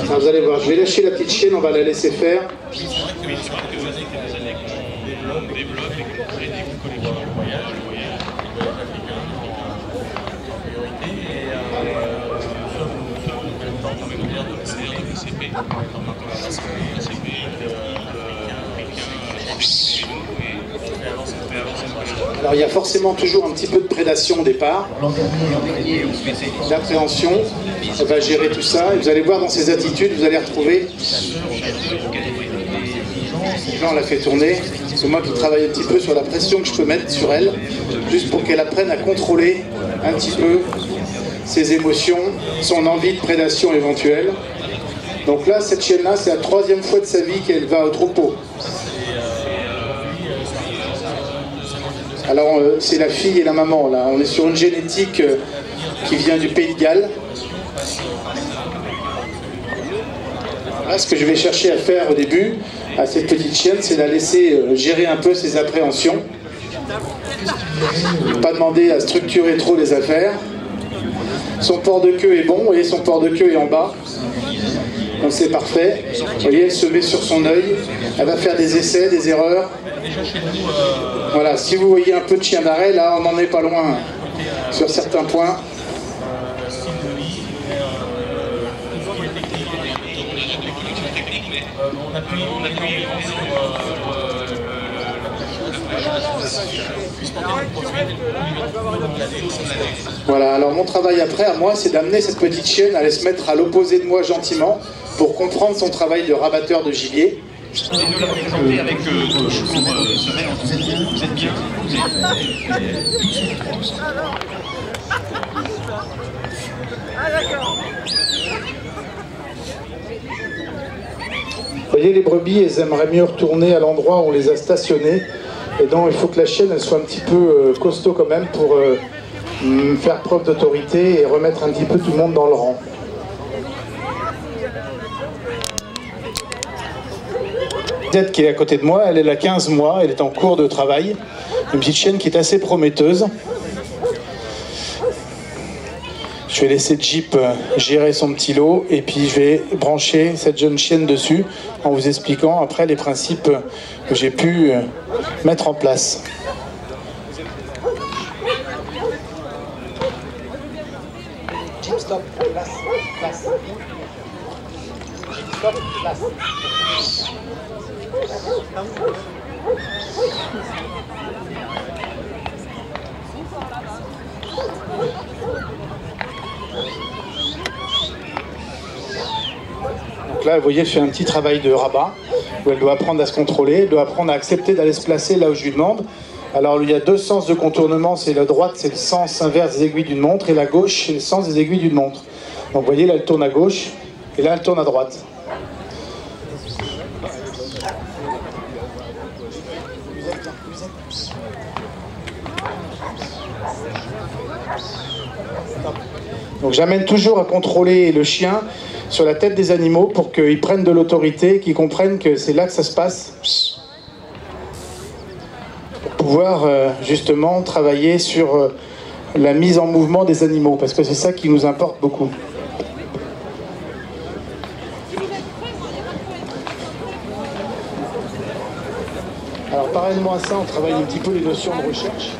Alors, vous allez voir, je vais lâcher la petite chienne, on va la laisser faire. Alors il y a forcément toujours un petit peu de prédation au départ, d'appréhension, elle va gérer tout ça, et vous allez voir dans ses attitudes, vous allez retrouver, là on l'a fait tourner, c'est moi qui travaille un petit peu sur la pression que je peux mettre sur elle, juste pour qu'elle apprenne à contrôler un petit peu ses émotions, son envie de prédation éventuelle. Donc là, cette chienne-là, c'est la 3e fois de sa vie qu'elle va au troupeau. Alors, c'est la fille et la maman, là. On est sur une génétique qui vient du Pays de Galles. Là, ce que je vais chercher à faire au début, à cette petite chienne, c'est la laisser gérer un peu ses appréhensions. Pas demander à structurer trop les affaires. Son port de queue est bon, vous voyez, son port de queue est en bas. Donc c'est parfait. Vous voyez, elle se met sur son œil. Elle va faire des essais, des erreurs. Voilà, si vous voyez un peu de chien d'arrêt, là, on n'en est pas loin sur certains points. Voilà, alors mon travail après, à moi, c'est d'amener cette petite chienne à aller se mettre à l'opposé de moi gentiment pour comprendre son travail de rabatteur de gibier. Et nous la présenter avec chevaux semelles, vous êtes bien. Vous voyez, les brebis, elles aimeraient mieux retourner à l'endroit où on les a stationnées. Et donc, il faut que la chienne, elle soit un petit peu costaud quand même pour faire preuve d'autorité et remettre un petit peu tout le monde dans le rang. Tête qui est à côté de moi, elle a 15 mois, elle est en cours de travail. Une petite chienne qui est assez prometteuse. Je vais laisser Jeep gérer son petit lot et puis je vais brancher cette jeune chienne dessus en vous expliquant après les principes que j'ai pu mettre en place. Jeep, stop, place, place. Jeep, stop, place. Donc là, vous voyez, elle fait un petit travail de rabat où elle doit apprendre à se contrôler, elle doit apprendre à accepter d'aller se placer là où je lui demande. Alors il y a 2 sens de contournement, c'est la droite, c'est le sens inverse des aiguilles d'une montre, et la gauche, c'est le sens des aiguilles d'une montre. Donc vous voyez, là elle tourne à gauche, et là elle tourne à droite. Donc j'amène toujours à contrôler le chien sur la tête des animaux pour qu'ils prennent de l'autorité, qu'ils comprennent que c'est là que ça se passe. Pour pouvoir justement travailler sur la mise en mouvement des animaux, parce que c'est ça qui nous importe beaucoup. Alors parallèlement à ça, on travaille un petit peu les notions de recherche.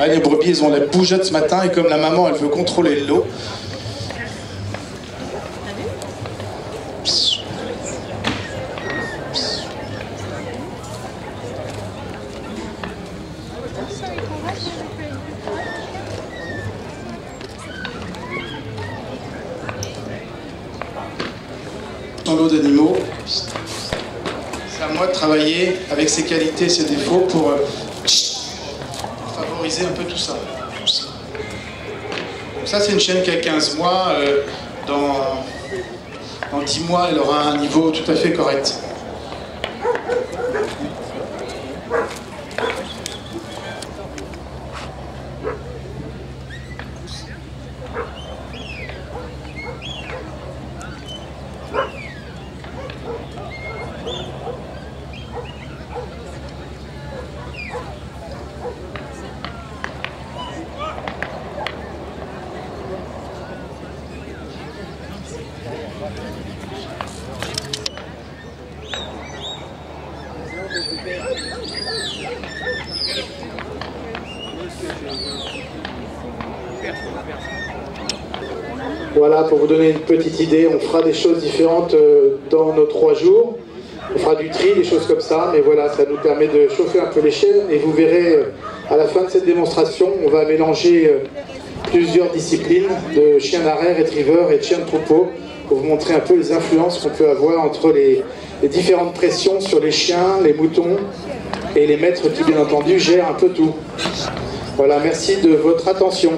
Ah, les brebis, elles ont la bougeotte ce matin et comme la maman, elle veut contrôler le lot. Dans l'eau d'animaux, c'est à moi de travailler avec ses qualités et ses défauts pour favoriser un peu tout ça. Donc ça, c'est une chienne qui a 15 mois. Dans 10 mois, elle aura un niveau tout à fait correct. Voilà, pour vous donner une petite idée, on fera des choses différentes dans nos 3 jours. On fera du tri, des choses comme ça, mais voilà, ça nous permet de chauffer un peu les chiens. Et vous verrez, à la fin de cette démonstration, on va mélanger plusieurs disciplines de chiens d'arrêt, retrievers et de chiens de troupeau, pour vous montrer un peu les influences qu'on peut avoir entre les différentes pressions sur les chiens, les moutons et les maîtres qui, bien entendu, gèrent un peu tout. Voilà, merci de votre attention.